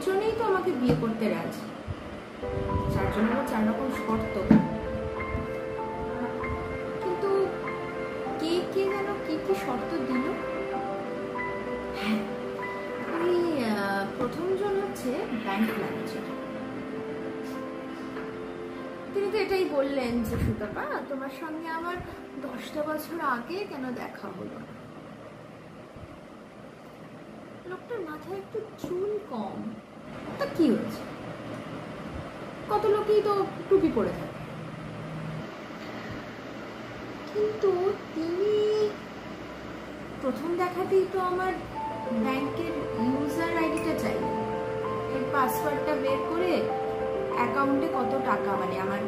চারজনেই তো আমাকে বিয়ে করতে রাজি, চারজনেরও 4 রকম শর্ত, কিন্তু কে কে যেন কি কি শর্ত দিল। হ্যাঁ, ওই প্রথমজন হচ্ছে ব্যাংক ম্যানেজার। তিনি তো এটাই বললেন যে সুতপা, তোমার সঙ্গে আমার 10টা বছর আগে কেন দেখা হলো। লোকটার মাথায় একটু চুল কম, তা কি হয়েছে, কত লোকই তো টুপি পরে থাকে। কিন্তু তিনি প্রথম দেখাতেই তো আমার ব্যাংকের ইউজার আইডিটা চাইলেন, এর পাসওয়ার্ডটা বের করে অ্যাকাউন্টে কত টাকা, মানে আমার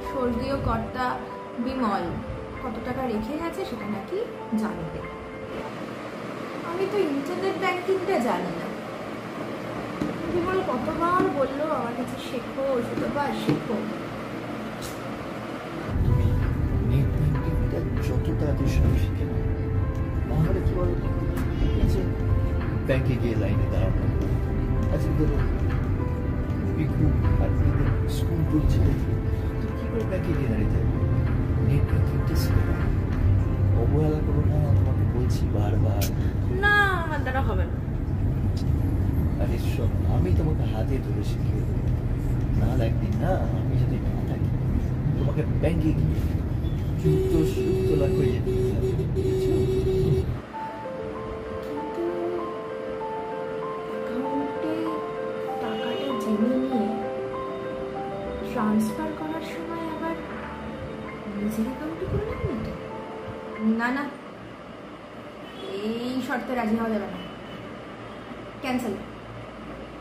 স্বর্গীয় কর্তা বিমল কত টাকা রেখে গেছে সেটা নাকি জানবে। আমি তো ইন্টারনেট ব্যাংকিংটা জানি না। বিমল কতবার বললো আমার কাছে শেখো, সুতপা শেখো। নেট ব্যাংকিংটা যত তাড়াতাড়ি সব শিখে না, তাহলে কি বলো, আচ্ছা ব্যাংকে গিয়ে লাইনে দাঁড়ানো, আচ্ছা ধরো পিকু আর এদের স্কুল করছে, তো কি করে ব্যাংকে গিয়ে দাঁড়িয়ে থাকবে? নেট ব্যাংকিংটা শিখে না, অবহেলা করো না, তোমাকে বলছি বারবার। না, আমার দ্বারা হবে না। আরে সব আমি তোমাকে হাতে ধরে শিখিয়ে দেবো, না একদিন না আমি যদি না থাকি তোমাকে ব্যাংকে গিয়ে জুতো সুতোলা করে যেতে হবে, বুঝছো? ট্রান্সফার করার সময় আবার নিজের অ্যাকাউন্টে করে নেবেন তো? না না, এই শর্তে রাজি হওয়া যাবে না, ক্যান্সেল।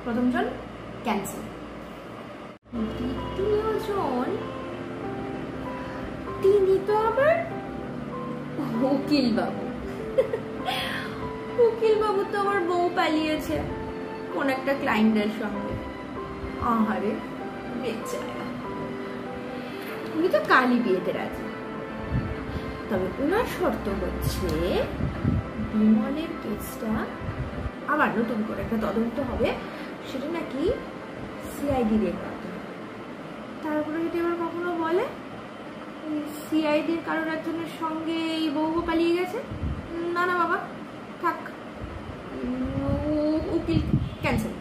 প্রথমজন ক্যান্সেল। দ্বিতীয়জন, তিনি তো আবার উকিল বাবু। উকিল বাবু তো আমার বউ পালিয়েছে কোন একটা ক্লায়েন্টের সঙ্গে। আহারে বেচারা, উনি তো কালই বিয়েতে রাজি। তবে ওনার শর্ত হচ্ছে বিমলের কেসটা আবার নতুন করে একটা তদন্ত হবে, সেটা নাকি সিআইডি দিয়ে করতে হবে। তারপরে যদি আবার কখনো বলে সিআইডির কারোর একজনের সঙ্গে এই বউ পালিয়ে গেছে, না না বাবা থাক, উকিল ক্যান্সেল।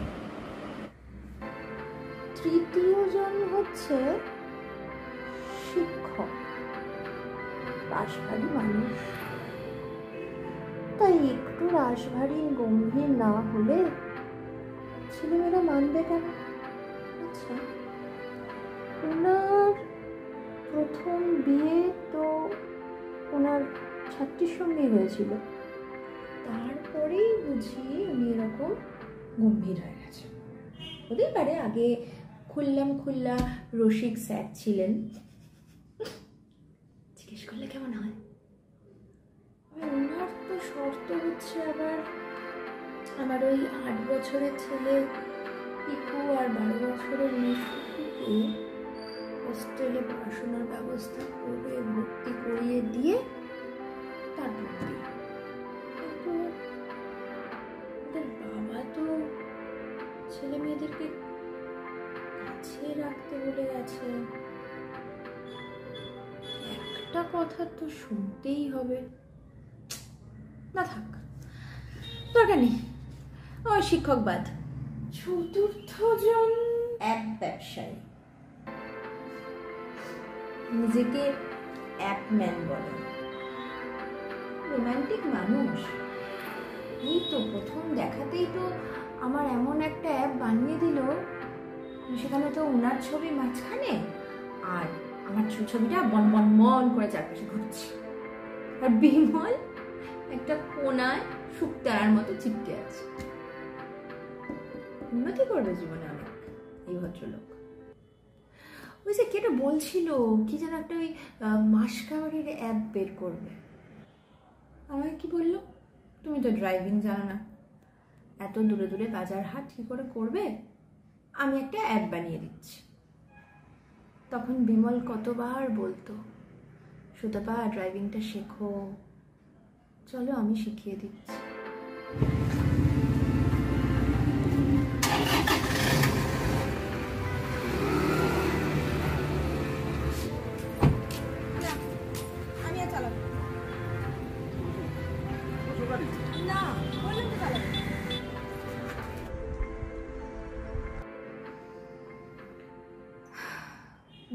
তৃতীয়জন হচ্ছে শিক্ষক, রাশভারী মানুষ, তাই একটু রাশভারী গম্ভীর না হলে ছেলেমেয়েরা মানবে কেন? আচ্ছা, ওনার প্রথম বিয়ে তো ওনার ছাত্রীর সঙ্গে হয়েছিল, তারপরেই বুঝি উনি এরকম গম্ভীর হয়ে গেছে। হতেই পারে আগে খুল্লা রসিক স্যার ছিলেন, জিজ্ঞেস করলে কেমন হয়। ওনার তো শর্ত হচ্ছে আবার আমার ওই 8 বছরের ছেলে পিকু আর 12 বছরের মেয়ে হোস্টেলে পড়াশোনার ব্যবস্থা করে ভর্তি করিয়ে দিয়ে তারপর বিয়ে। কিন্তু ওদের বাবা তো ছেলে মেয়েদেরকে কাছে রাখতে বলে গেছে, একটা কথা তো শুনতেই হবে। না থাক, দরকার নেই, আমার শিক্ষক বাদ। চতুর্থজন এক ব্যবসায়ী, নিজেকে অ্যাপম্যান বলে, রোমান্টিক মানুষ। এই তো প্রথম দেখাতেই তো আমার এমন একটা অ্যাপ বানিয়ে দিল, সেখানে তো ওনার ছবি মাঝখানে আর আমার ছবিটা বন বন বন করে চারপাশে ঘুরছে, আর বিমল একটা কোনায় শুকতারার মতো চিপকে আছে। উন্নতি করবে জীবনে অনেক এই ভদ্রলোক। ওই যে কেটে বলছিল কি যেন একটা ওই মাসকাবারির অ্যাপ বের করবে, আমাকে কি বললো, তুমি তো ড্রাইভিং জানো না, এত দূরে দূরে বাজার হাট কি করে করবে, আমি একটা অ্যাপ বানিয়ে দিচ্ছি। তখন বিমল কতবার বলতো, সুতপা ড্রাইভিংটা শেখো, চলো আমি শিখিয়ে দিচ্ছি।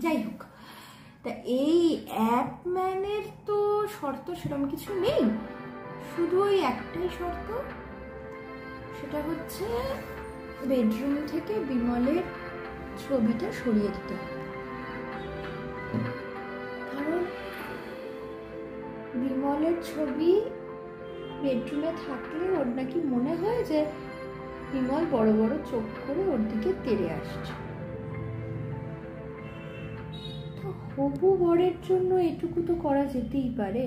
যাই হোক, তা এই অ্যাপম্যানের তো শর্ত সেরকম কিছু নেই, শুধু ওই একটাই শর্ত, সেটা হচ্ছে বেডরুম থেকে বিমলের ছবিটা সরিয়ে দিতে হবে। কারণ বিমলের ছবি বেডরুমে থাকলে ওর নাকি মনে হয় যে বিমল বড় বড় চোখ করে ওর দিকে তেড়ে আসছে। তো হবু বরের জন্য এটুকু তো করা যেতেই পারে।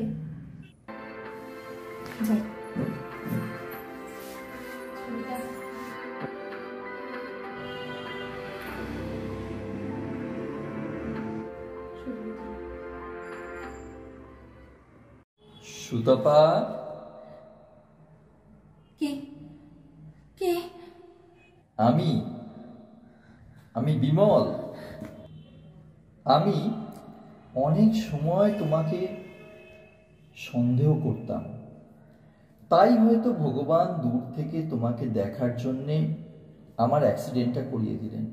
যাই, সুতপা, কে কে? আমি বিমল। আমি অনেক সময় তোমাকে সন্দেহ করতাম, তাই হয়তো ভগবান দূর থেকে তোমাকে দেখার জন্যে আমার অ্যাক্সিডেন্টটা করিয়ে দিলেন।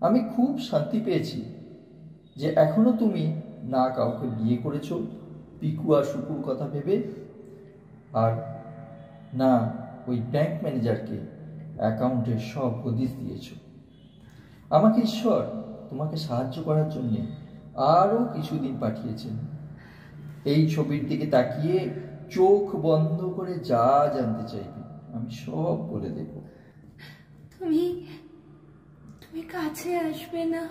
আমি খুব শান্তি পেয়েছি যে এখনো তুমি না কাউকে বিয়ে করেছো পিকু আর শুকুর কথা ভেবে, আর না ওই ব্যাংক ম্যানেজারকে অ্যাকাউন্টের সব হদিশ দিয়েছো। আমাকে ঈশ্বর তোমাকে সাহায্য করার জন্য আরও কিছুদিন পাঠিয়েছেন। এই ছবির দিকে তাকিয়ে চোখ বন্ধ করে যা জানতে চাইবে আমি সব বলে দেব। তুমি তুমি কাছে আসবে না?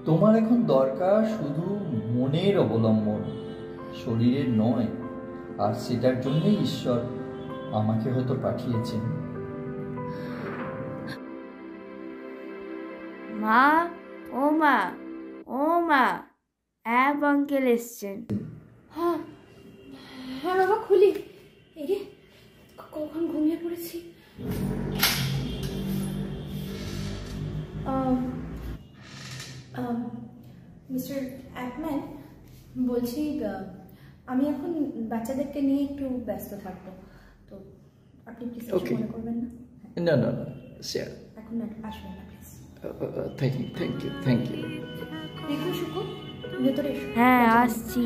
তোমার এখন দরকার শুধু মনের অবলম্বন, শরীরের নয়, আর সেটার জন্যই ঈশ্বর আমাকে হয়তো পাঠিয়েছেন। মা, ও মা, ও মা, অ্যাপ আঙ্কেল এসছেন। হ্যাঁ হ্যাঁ বাবা, খুলি। এই রে, কখন ঘুমিয়ে পড়েছি। মিস্টার অ্যাপম্যান, বলছি আমি এখন বাচ্চাদেরকে নিয়ে একটু ব্যস্ত থাকবো, তো আপনি প্লিজ কিছু মনে করবেন না? না না না স্যার, এখন আসবেন না প্লিজ। Thank you. দেখুন শুকু, ভেতরে এসো। হ্যাঁ, আসছি।